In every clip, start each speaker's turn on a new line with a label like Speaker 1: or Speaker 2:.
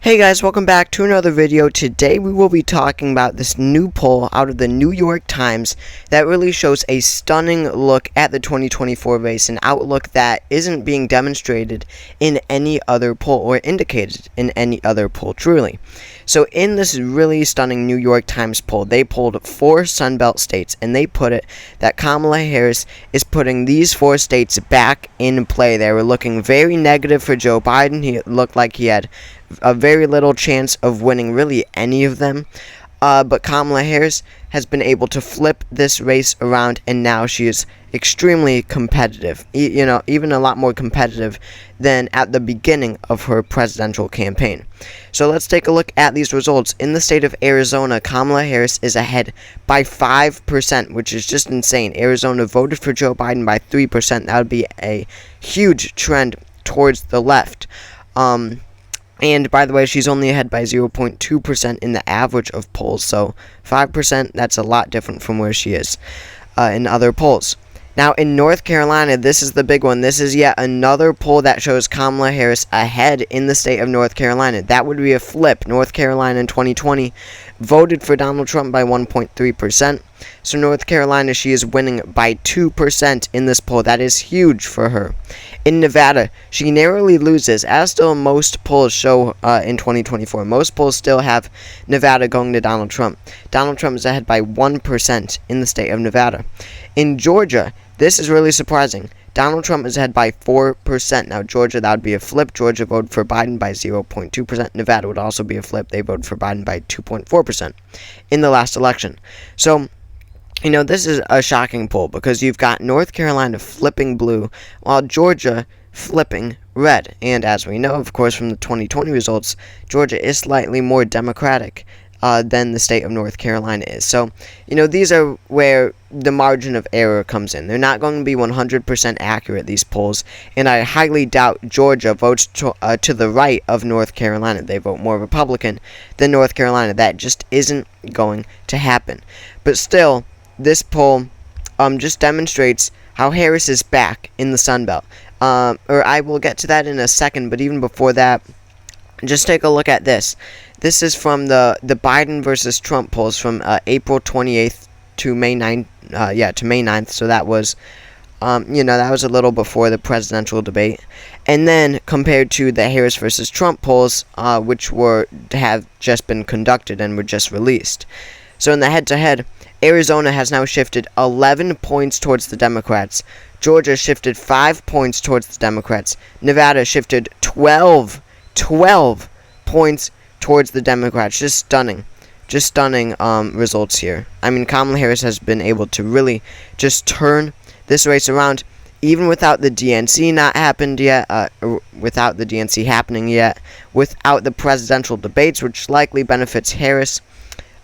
Speaker 1: Hey guys, welcome back to another video. Today we will be talking about this new poll out of the New York Times that really shows a stunning look at the 2024 race, an outlook that isn't being demonstrated in any other poll or indicated in any other poll truly. So in this really stunning New York Times poll, they polled 4 Sunbelt states, and they put it that Kamala Harris is putting these 4 states back in play. They were looking very negative for Joe Biden. He looked like he had a very little chance of winning really any of them. But Kamala Harris has been able to flip this race around, and now she is extremely competitive. Even a lot more competitive than at the beginning of her presidential campaign. So let's take a look at these results. In the state of Arizona, Kamala Harris is ahead by 5%, which is just insane. Arizona voted for Joe Biden by 3%. That would be a huge trend towards the left. And by the way, she's only ahead by 0.2% in the average of polls. So 5%, that's a lot different from where she is in other polls. Now, in North Carolina, this is the big one. This is yet another poll that shows Kamala Harris ahead in the state of North Carolina. That would be a flip. North Carolina in 2020 voted for Donald Trump by 1.3%. So North Carolina, she is winning by 2% in this poll. That is huge for her. In Nevada, she narrowly loses, as still most polls show in 2024. Most polls still have Nevada going to Donald Trump. Donald Trump is ahead by 1% in the state of Nevada. In Georgia, this is really surprising. Donald Trump is ahead by 4%. Now, Georgia, that would be a flip. Georgia voted for Biden by 0.2%. Nevada would also be a flip. They voted for Biden by 2.4% in the last election. So, this is a shocking poll because you've got North Carolina flipping blue while Georgia flipping red. And as we know, of course, from the 2020 results, Georgia is slightly more Democratic than the state of North Carolina is. So, these are where the margin of error comes in. They're not going to be 100% accurate, these polls, and I highly doubt Georgia votes to the right of North Carolina. They vote more Republican than North Carolina. That just isn't going to happen. But still, this poll just demonstrates how Harris is back in the Sun Belt. Or I will get to that in a second, but even before that, just take a look at this. This is from the Biden versus Trump polls from April 28th to May 9th. To May 9th. So that was, that was a little before the presidential debate. And then compared to the Harris versus Trump polls, which have just been conducted and were just released. So in the head-to-head, Arizona has now shifted 11 points towards the Democrats. Georgia shifted 5 points towards the Democrats. Nevada shifted 12 points towards the Democrats. Just stunning results here. I mean, Kamala Harris has been able to really just turn this race around, even without the DNC without the DNC happening yet, without the presidential debates, which likely benefits Harris,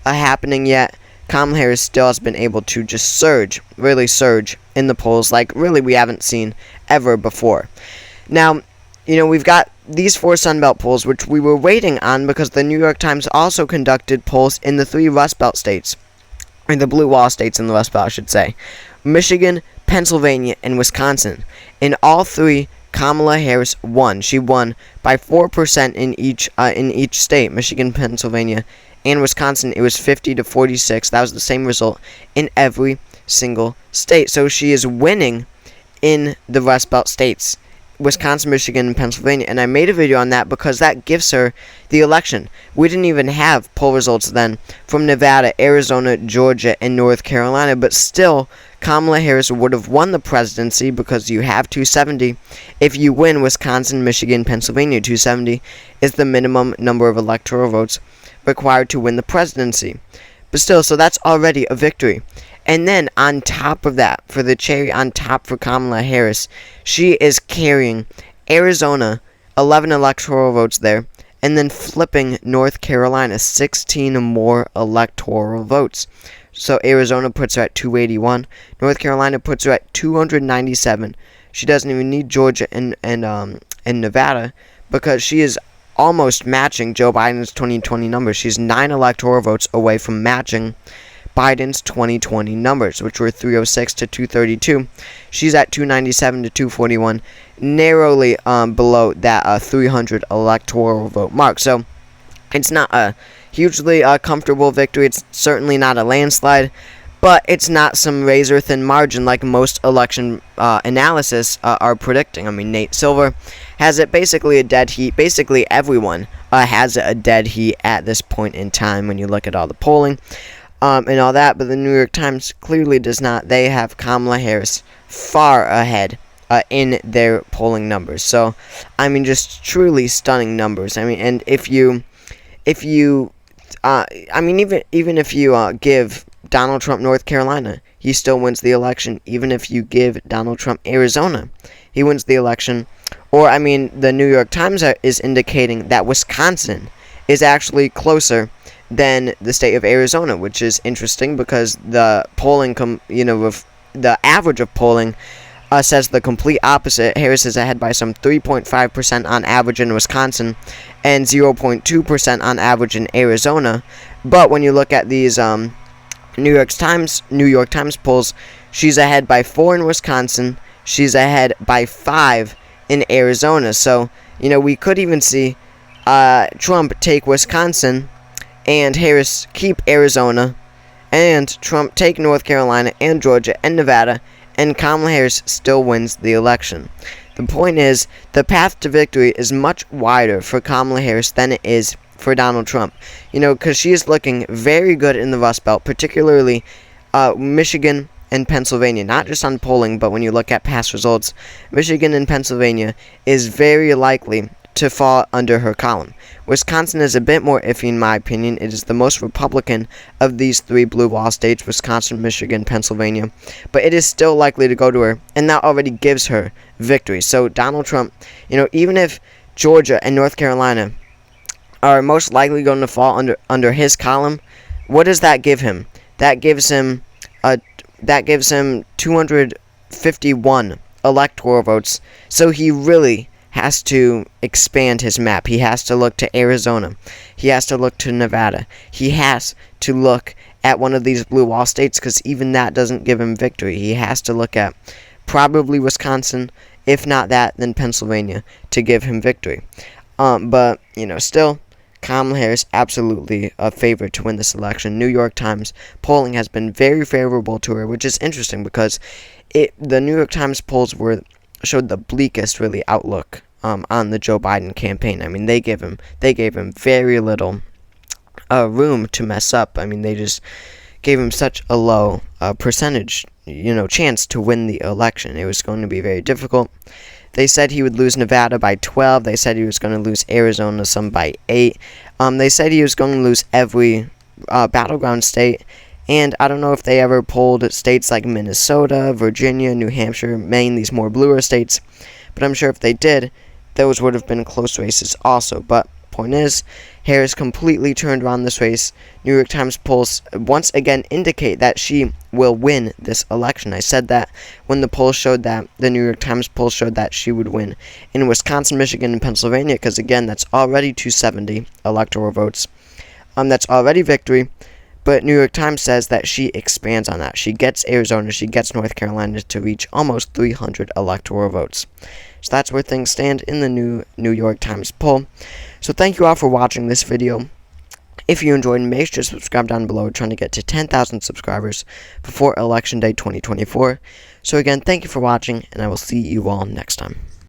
Speaker 1: happening yet. Kamala Harris still has been able to just really surge in the polls like really we haven't seen ever before. Now, we've got these 4 Sunbelt polls, which we were waiting on because the New York Times also conducted polls in the 3 Rust Belt states, or the Blue Wall states in the Rust Belt, I should say, Michigan, Pennsylvania, and Wisconsin. In all 3, Kamala Harris won. She won by 4% in each state, Michigan, Pennsylvania, and Wisconsin. It was 50-46. That was the same result in every single state. So she is winning in the Rust Belt states, Wisconsin, Michigan, and Pennsylvania. And I made a video on that because that gives her the election. We didn't even have poll results then from Nevada, Arizona, Georgia, and North Carolina. But still, Kamala Harris would have won the presidency because you have 270. If you win Wisconsin, Michigan, Pennsylvania, 270 is the minimum number of electoral votes required to win the presidency. But still, so that's already a victory. And then on top of that, for the cherry on top for Kamala Harris, she is carrying Arizona, 11 electoral votes there, and then flipping North Carolina, 16 more electoral votes. So Arizona puts her at 281. North Carolina puts her at 297. She doesn't even need Georgia and Nevada because she is almost matching Joe Biden's 2020 numbers. She's 9 electoral votes away from matching Biden's 2020 numbers, which were 306 to 232. She's at 297 to 241, narrowly below that 300 electoral vote mark. So It's not a hugely comfortable victory. It's certainly not a landslide, but it's not some razor-thin margin like most election analysis are predicting. I mean, Nate Silver has it basically a dead heat. Basically, everyone has a dead heat at this point in time when you look at all the polling and all that, but the New York Times clearly does not. They have Kamala Harris far ahead in their polling numbers. So, I mean, just truly stunning numbers. I mean, and if you even if you give Donald Trump North Carolina, he still wins the election. Even if you give Donald Trump Arizona, he wins the election. Or, I mean, the New York Times is indicating that Wisconsin is actually closer than the state of Arizona, which is interesting because the polling, the average of polling says the complete opposite. Harris is ahead by some 3.5% on average in Wisconsin and 0.2% on average in Arizona. But when you look at these New York Times polls, she's ahead by 4 in Wisconsin. She's ahead by 5 in Arizona. So, we could even see Trump take Wisconsin and Harris keep Arizona, and Trump take North Carolina and Georgia and Nevada, and Kamala Harris still wins the election. The point is, the path to victory is much wider for Kamala Harris than it is for Donald Trump. Because she is looking very good in the Rust Belt, particularly Michigan and Pennsylvania. Not just on polling, but when you look at past results, Michigan and Pennsylvania is very likely to fall under her column. Wisconsin is a bit more iffy in my opinion. It is the most Republican of these 3 blue wall states, Wisconsin, Michigan, Pennsylvania, but it is still likely to go to her, and that already gives her victory. So Donald Trump, even if Georgia and North Carolina are most likely going to fall under his column, what does that give him? That gives him 251 electoral votes. So he really has to expand his map. He has to look to Arizona. He has to look to Nevada. He has to look at one of these blue wall states, because even that doesn't give him victory. He has to look at probably Wisconsin, if not that, then Pennsylvania, to give him victory. But, still, Kamala Harris absolutely a favorite to win this election. New York Times polling has been very favorable to her, which is interesting because the New York Times polls showed the bleakest really outlook on the Joe Biden campaign. I mean, they gave him very little room to mess up. I mean, they just gave him such a low percentage, chance to win the election. It was going to be very difficult. They said he would lose Nevada by 12. They said he was going to lose Arizona some by 8. They said he was going to lose every battleground state. And I don't know if they ever polled states like Minnesota, Virginia, New Hampshire, Maine, these more bluer states. But I'm sure if they did, those would have been close races also. But point is, Harris completely turned around this race. New York Times polls once again indicate that she will win this election. I said that when the polls showed that, the New York Times polls showed that she would win in Wisconsin, Michigan, and Pennsylvania, because again, that's already 270 electoral votes. That's already victory. But New York Times says that she expands on that. She gets Arizona, she gets North Carolina to reach almost 300 electoral votes. So that's where things stand in the New York Times poll. So thank you all for watching this video. If you enjoyed, make sure to subscribe down below. We're trying to get to 10,000 subscribers before Election Day 2024. So again, thank you for watching, and I will see you all next time.